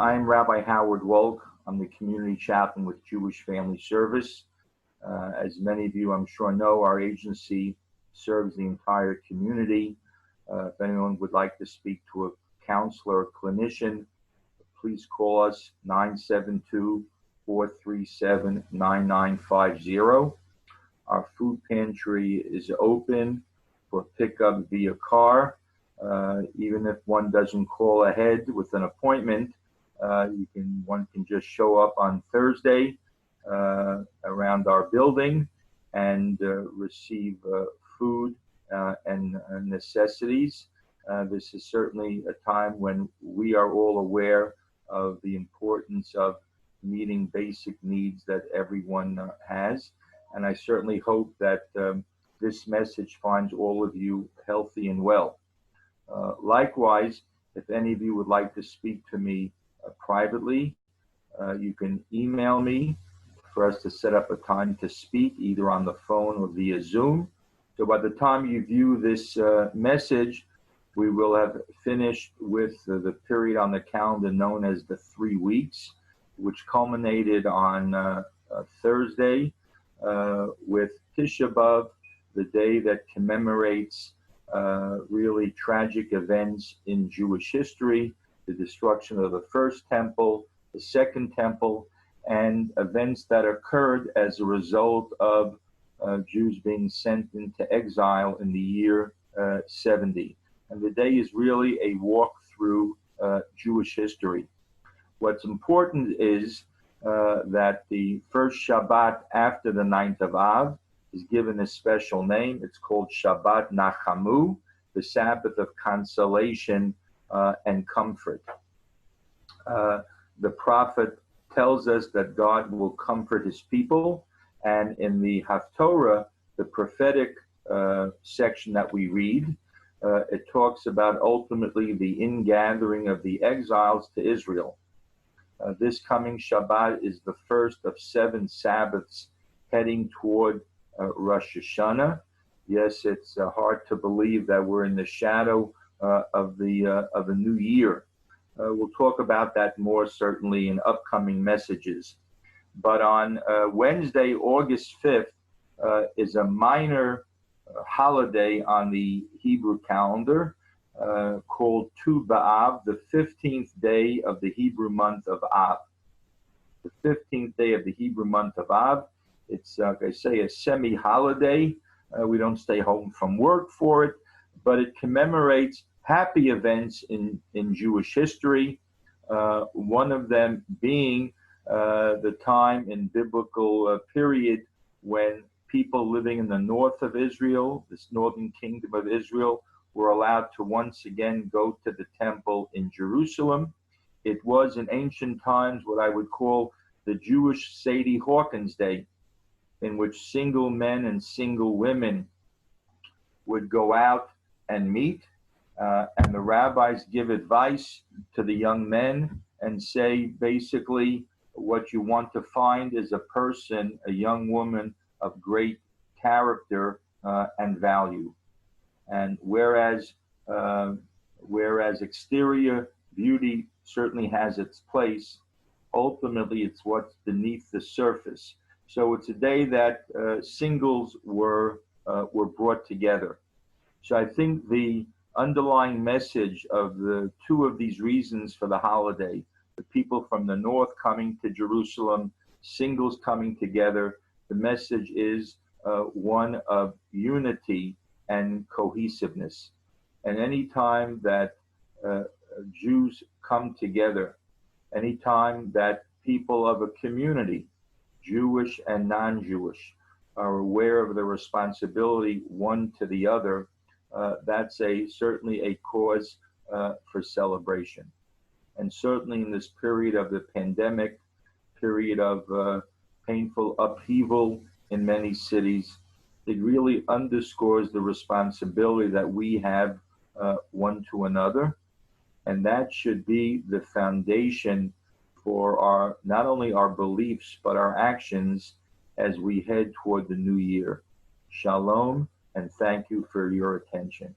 I'm Rabbi Howard Wolk. I'm the community chaplain with Jewish Family Service. As many of you, I'm sure, know, our agency serves the entire community. If anyone would like to speak to a counselor or clinician, please call us 972-437-9950. Our food pantry is open for pickup via car. Even if one doesn't call ahead with an appointment, one can just show up on Thursday around our building and receive food and necessities. This is certainly a time when we are all aware of the importance of meeting basic needs that everyone has. And I certainly hope that this message finds all of you healthy and well. Likewise, if any of you would like to speak to me privately, you can email me for us to set up a time to speak, either on the phone or via Zoom. So by the time you view this message, we will have finished with the period on the calendar known as the 3 weeks, which culminated on Thursday with Tisha B'Av, the day that commemorates really tragic events in Jewish history, the destruction of the first temple, the second temple, and events that occurred as a result of Jews being sent into exile in the year 70. And the day is really a walk through Jewish history. What's important is that the first Shabbat after the 9th of Av is given a special name. It's called Shabbat Nachamu, the Sabbath of consolation and comfort. The prophet tells us that God will comfort his people, and in the Haftorah, the prophetic section that we read, it talks about ultimately the ingathering of the exiles to Israel. This coming Shabbat is the first of 7 Sabbaths heading toward Rosh Hashanah. Yes, it's hard to believe that we're in the shadow of a new year. We'll talk about that more certainly in upcoming messages. But on Wednesday, August 5th, is a minor holiday on the Hebrew calendar called Tu B'Av, the 15th day of the Hebrew month of Av. The 15th day of the Hebrew month of Av. It's, like I say, a semi-holiday. We don't stay home from work for it, but it commemorates happy events in Jewish history. One of them being the time in biblical period when people living in the north of Israel, this northern kingdom of Israel, were allowed to once again go to the temple in Jerusalem. It was in ancient times what I would call the Jewish Sadie Hawkins Day, in which single men and single women would go out and meet, and the rabbis give advice to the young men and say, basically, what you want to find is a person, a young woman of great character and value. And whereas exterior beauty certainly has its place, ultimately it's what's beneath the surface. So it's a day that singles were brought together. So I think the underlying message of the two of these reasons for the holiday, the people from the north coming to Jerusalem, singles coming together, the message is one of unity and cohesiveness. And any time that Jews come together, any time that people of a community, Jewish and non-Jewish, are aware of the responsibility one to the other, that's certainly a cause for celebration. And certainly in this period of the pandemic, period of painful upheaval in many cities, it really underscores the responsibility that we have one to another. And that should be the foundation for not only our beliefs, but our actions as we head toward the new year. Shalom, and thank you for your attention.